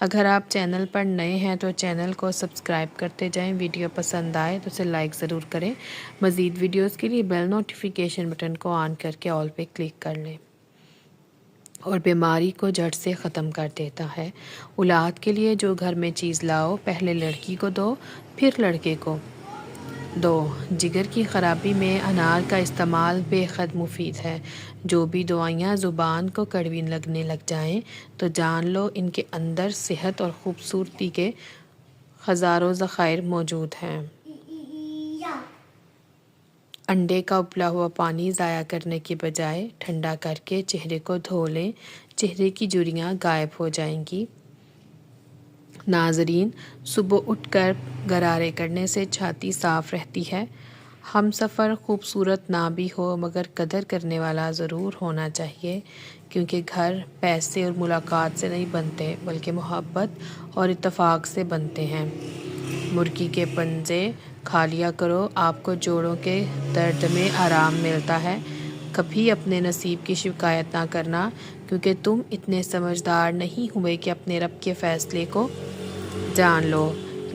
اگر آپ چینل پر نئے ہیں تو چینل کو سبسکرائب کرتے جائیں، ویڈیو پسند آئے تو اسے لائک ضرور کریں۔ مزید ویڈیوز کے لیے بیل نوٹیفیکیشن بٹن کو آن کر کے آل پہ کلک کر لیں اور بیماری کو جڑ سے ختم کر دیتا ہے۔ اولاد کے لیے جو گھر میں چیز لاؤ، پہلے لڑکی کو دو پھر لڑکے کو دو۔ جگر کی خرابی میں انار کا استعمال بے حد مفید ہے۔ جو بھی دوائیاں زبان کو کڑوی لگنے لگ جائیں تو جان لو ان کے اندر صحت اور خوبصورتی کے ہزاروں ذخائر موجود ہیں۔ انڈے کا ابلا ہوا پانی ضائع کرنے کے بجائے ٹھنڈا کر کے چہرے کو دھو لیں، چہرے کی جھریاں غائب ہو جائیں گی۔ ناظرین، صبح اٹھ کر غرارے کرنے سے چھاتی صاف رہتی ہے۔ ہم سفر خوبصورت نہ بھی ہو مگر قدر کرنے والا ضرور ہونا چاہیے، کیونکہ گھر پیسے اور ملاقات سے نہیں بنتے بلکہ محبت اور اتفاق سے بنتے ہیں۔ مرغی کے پنجے کھا لیا کرو، آپ کو جوڑوں کے درد میں آرام ملتا ہے۔ کبھی اپنے نصیب کی شکایت نہ کرنا، کیونکہ تم اتنے سمجھدار نہیں ہوئے کہ اپنے رب کے فیصلے کو جان لو۔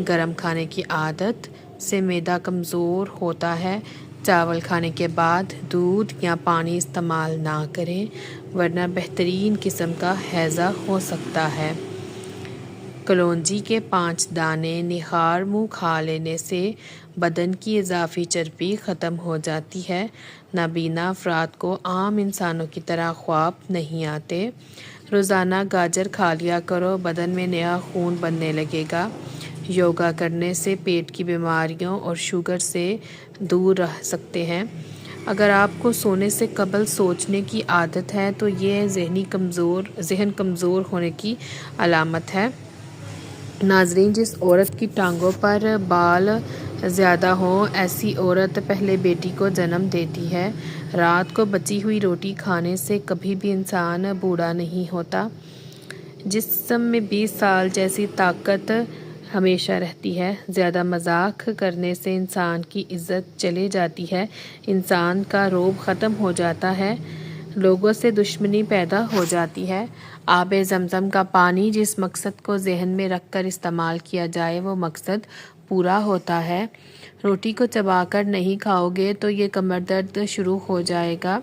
گرم کھانے کی عادت سے معدہ کمزور ہوتا ہے۔ چاول کھانے کے بعد دودھ یا پانی استعمال نہ کریں، ورنہ بہترین قسم کا ہیضہ ہو سکتا ہے۔ کلونجی کے 5 دانے نہار منہ کھا لینے سے بدن کی اضافی چربی ختم ہو جاتی ہے۔ نابینا افراد کو عام انسانوں کی طرح خواب نہیں آتے۔ روزانہ گاجر کھا لیا کرو، بدن میں نیا خون بننے لگے گا۔ یوگا کرنے سے پیٹ کی بیماریوں اور شوگر سے دور رہ سکتے ہیں۔ اگر آپ کو سونے سے قبل سوچنے کی عادت ہے تو یہ ذہن کمزور ہونے کی علامت ہے۔ ناظرین، جس عورت کی ٹانگوں پر بال زیادہ ہوں، ایسی عورت پہلے بیٹی کو جنم دیتی ہے۔ رات کو بچی ہوئی روٹی کھانے سے کبھی بھی انسان بوڑھا نہیں ہوتا۔ جسم میں 20 سال جیسی طاقت ہمیشہ رہتی ہے۔ زیادہ مذاق کرنے سے انسان کی عزت چلی جاتی ہے، انسان کا رعب ختم ہو جاتا ہے، لوگوں سے دشمنی پیدا ہو جاتی ہے۔ آب زمزم کا پانی جس مقصد کو ذہن میں رکھ کر استعمال کیا جائے وہ مقصد پورا ہوتا ہے۔ روٹی کو چبا کر نہیں کھاؤ گے تو یہ کمر درد شروع ہو جائے گا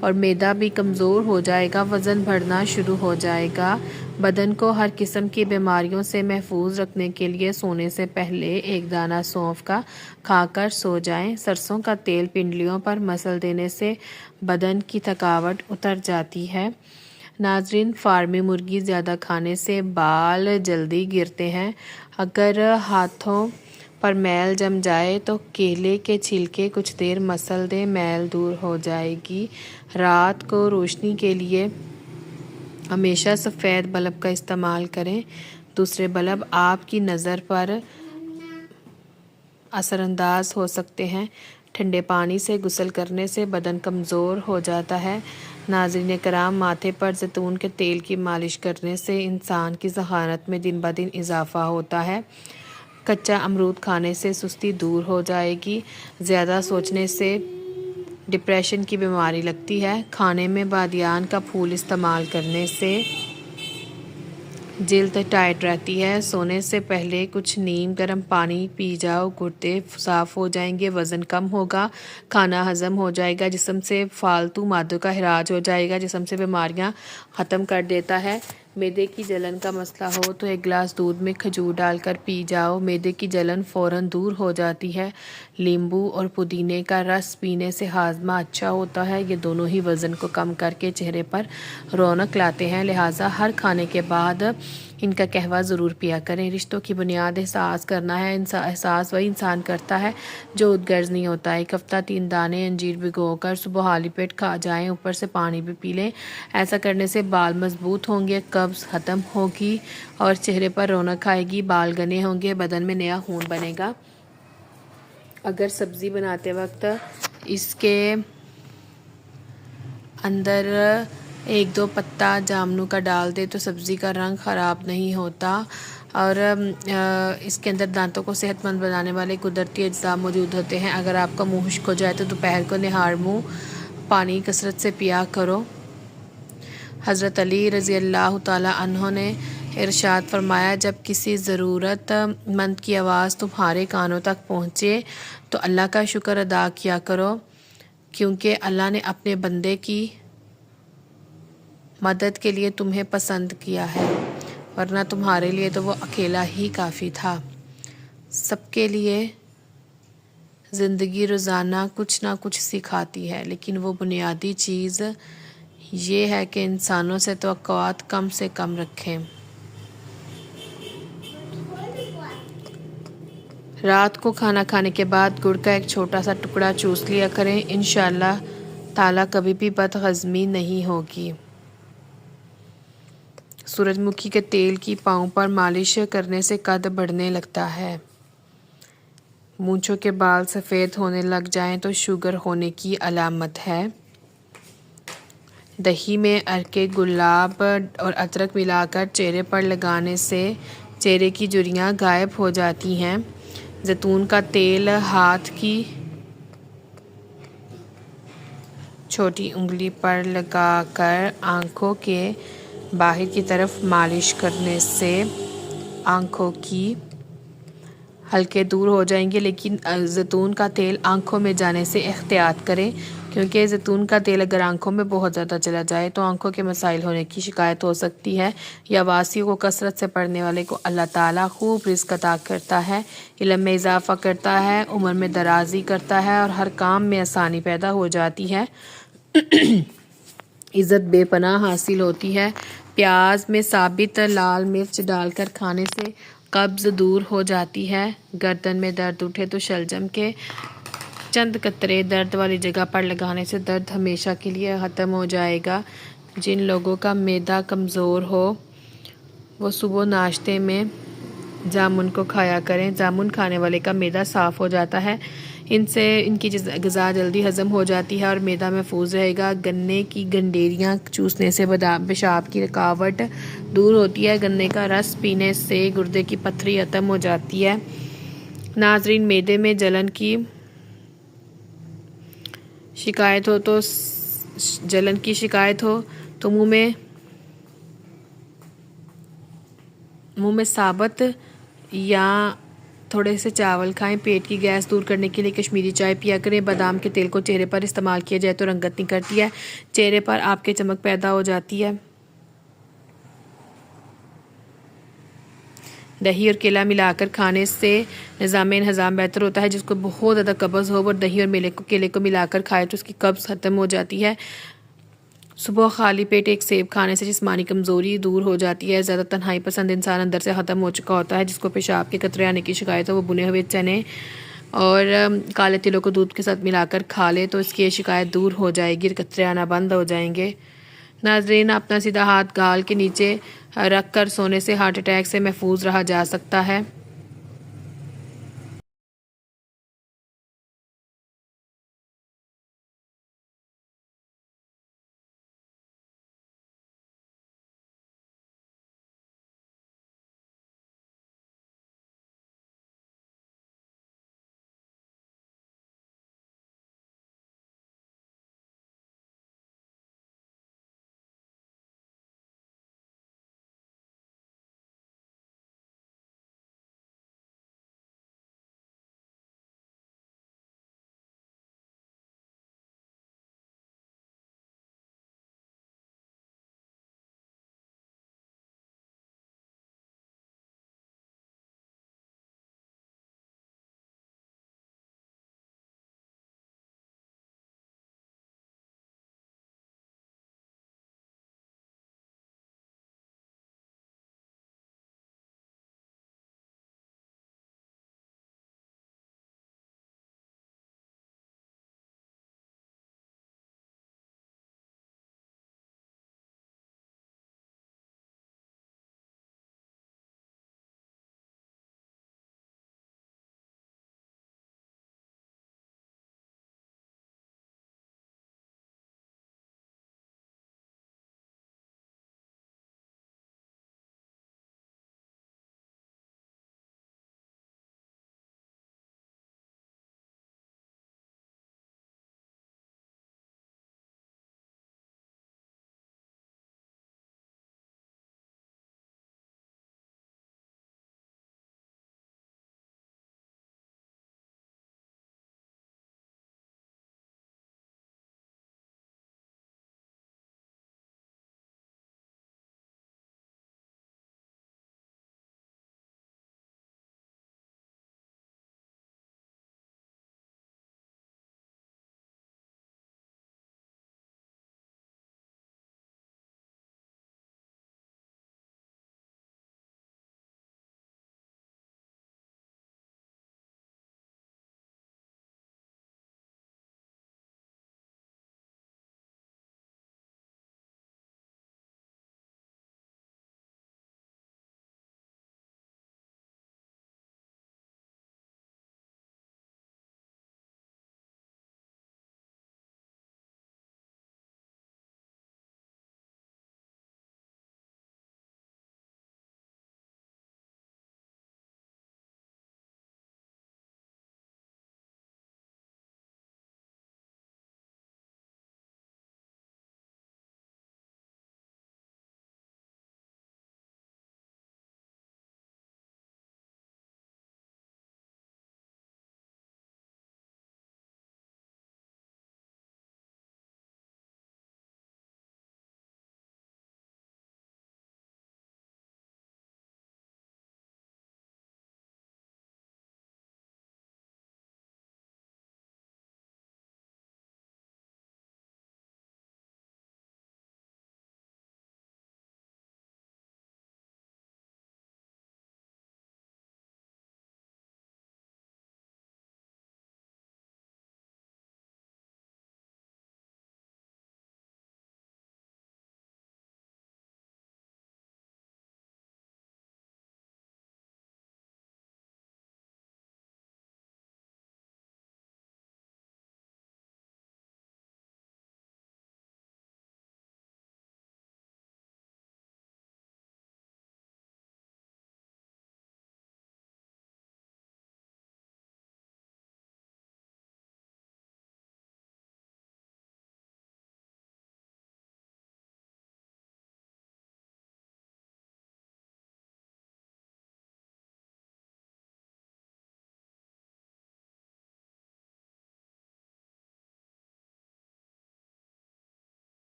اور معدہ بھی کمزور ہو جائے گا، وزن بڑھنا شروع ہو جائے گا۔ بدن کو ہر قسم کی بیماریوں سے محفوظ رکھنے کے لیے سونے سے پہلے 1 دانہ سونف کا کھا کر سو جائیں۔ سرسوں کا تیل پنڈلیوں پر مسل دینے سے بدن کی تھکاوٹ اتر جاتی ہے۔ ناظرین، فارمی مرغی زیادہ کھانے سے بال جلدی گرتے ہیں۔ اگر ہاتھوں پر میل جم جائے تو کیلے کے چھلکے کچھ دیر مسل دیں، میل دور ہو جائے گی۔ رات کو روشنی کے لیے ہمیشہ سفید بلب کا استعمال کریں، دوسرے بلب آپ کی نظر پر اثر انداز ہو سکتے ہیں۔ ٹھنڈے پانی سے غسل کرنے سے بدن کمزور ہو جاتا ہے۔ ناظرین کرام، ماتھے پر زیتون کے تیل کی مالش کرنے سے انسان کی ذہانت میں دن بدن اضافہ ہوتا ہے۔ کچا امرود کھانے سے سستی دور ہو جائے گی۔ زیادہ سوچنے سے ڈپریشن کی بیماری لگتی ہے۔ کھانے میں بادیان کا پھول استعمال کرنے سے جلد ٹائٹ رہتی ہے۔ سونے سے پہلے کچھ نیم گرم پانی پی جاؤ، گردے صاف ہو جائیں گے، وزن کم ہوگا، کھانا ہضم ہو جائے گا، جسم سے فالتو مادوں کا اخراج ہو جائے گا، جسم سے بیماریاں ختم کر دیتا ہے۔ معدے کی جلن کا مسئلہ ہو تو 1 گلاس دودھ میں کھجور ڈال کر پی جاؤ، معدے کی جلن فوراً دور ہو جاتی ہے۔ لیمبو اور پودینے کا رس پینے سے ہاضمہ اچھا ہوتا ہے، یہ دونوں ہی وزن کو کم کر کے چہرے پر رونق لاتے ہیں، لہٰذا ہر کھانے کے بعد ان کا قہوہ ضرور پیا کریں۔ رشتوں کی بنیاد احساس کرنا ہے، احساس وہی انسان کرتا ہے جو خودغرض نہیں ہوتا۔ 1 ہفتہ 3 دانے انجیر بھگو کر صبح خالی پیٹ کھا جائیں، اوپر سے پانی بھی پی لیں۔ ایسا کرنے سے بال مضبوط ہوں گے، قبض ختم ہوگی اور چہرے پر رونق آئے گی، بال گھنے ہوں گے، بدن میں نیا خون بنے گا۔ اگر سبزی بناتے وقت اس کے اندر 1-2 پتا جامنو کا ڈال دے تو سبزی کا رنگ خراب نہیں ہوتا، اور اس کے اندر دانتوں کو صحت مند بنانے والے قدرتی اجزاء موجود ہوتے ہیں۔ اگر آپ کا منہ خشک ہو جائے تو دوپہر کو نہار منہ پانی کثرت سے پیا کرو۔ حضرت علی رضی اللہ تعالیٰ عنہ نے ارشاد فرمایا جب کسی ضرورت مند کی آواز تمہارے کانوں تک پہنچے تو اللہ کا شکر ادا کیا کرو، کیونکہ اللہ نے اپنے بندے کی مدد کے لیے تمہیں پسند کیا ہے، ورنہ تمہارے لیے تو وہ اکیلا ہی کافی تھا۔ سب کے لیے زندگی روزانہ کچھ نہ کچھ سکھاتی ہے، لیکن وہ بنیادی چیز یہ ہے کہ انسانوں سے توقعات کم سے کم رکھیں۔ رات کو کھانا کھانے کے بعد گڑ کا ایک چھوٹا سا ٹکڑا چوس لیا کریں، انشاءاللہ تعالیٰ کبھی بھی بدہضمی نہیں ہوگی۔ سورج مکھی کے تیل کی پاؤں پر مالش کرنے سے قد بڑھنے لگتا ہے۔ مونچھوں کے بال سفید ہونے لگ جائیں تو شوگر ہونے کی علامت ہے۔ دہی میں عرق گلاب اور ادرک ملا کر چہرے پر لگانے سے چہرے کی جھریاں غائب ہو جاتی ہیں۔ زیتون کا تیل ہاتھ کی چھوٹی انگلی پر لگا کر آنکھوں کے باہر کی طرف مالش کرنے سے آنکھوں کی حلقے دور ہو جائیں گے، لیکن زیتون کا تیل آنکھوں میں جانے سے احتیاط کریں، کیونکہ زیتون کا تیل اگر آنکھوں میں بہت زیادہ چلا جائے تو آنکھوں کے مسائل ہونے کی شکایت ہو سکتی ہے۔ یا واسی کو کثرت سے پڑھنے والے کو اللہ تعالیٰ خوب رزق عطا کرتا ہے، علم میں اضافہ کرتا ہے، عمر میں درازی کرتا ہے اور ہر کام میں آسانی پیدا ہو جاتی ہے، عزت بے پناہ حاصل ہوتی ہے۔ پیاز میں ثابت لال مرچ ڈال کر کھانے سے قبض دور ہو جاتی ہے۔ گردن میں درد اٹھے تو شلجم کے چند قطرے درد والی جگہ پر لگانے سے درد ہمیشہ کے لیے ختم ہو جائے گا۔ جن لوگوں کا معدہ کمزور ہو وہ صبح ناشتے میں جامن کو کھایا کریں، جامن کھانے والے کا معدہ صاف ہو جاتا ہے، ان سے ان کی غذا جلدی ہضم ہو جاتی ہے اور معدہ محفوظ رہے گا۔ گنے کی گنڈیریاں چوسنے سے پیشاب کی رکاوٹ دور ہوتی ہے، گنے کا رس پینے سے گردے کی پتھری ختم ہو جاتی ہے۔ ناظرین، معدے میں جلن کی شکایت ہو تو منہ میں ثابت یا تھوڑے سے چاول کھائیں۔ پیٹ کی گیس دور کرنے کے لیے کشمیری چائے پیا کریں۔ بادام کے تیل کو چہرے پر استعمال کیا جائے تو رنگت نکھرتی ہے، چہرے پر آپ کے چمک پیدا ہو جاتی ہے۔ دہی اور کیلا ملا کر کھانے سے نظام انہضام بہتر ہوتا ہے۔ جس کو بہت زیادہ قبض ہو وہ دہی اور کیلے کو ملا کر کھائے تو اس کی قبض ختم ہو جاتی ہے۔ صبح خالی پیٹ ایک سیب کھانے سے جسمانی کمزوری دور ہو جاتی ہے۔ زیادہ تنہائی پسند انسان اندر سے ختم ہو چکا ہوتا ہے، جس کو پیشاب کے قطرے آنے کی شکایت ہو وہ بنے ہوئے چنے اور کالے تلوں کو دودھ کے ساتھ ملا کر کھا لے تو اس کی یہ شکایت دور ہو جائے گی، قطرے آنا بند ہو جائیں گے۔ ناظرین، اپنا سیدھا ہاتھ گال کے نیچے رکھ کر سونے سے ہارٹ اٹیک سے محفوظ رہا جا سکتا ہے۔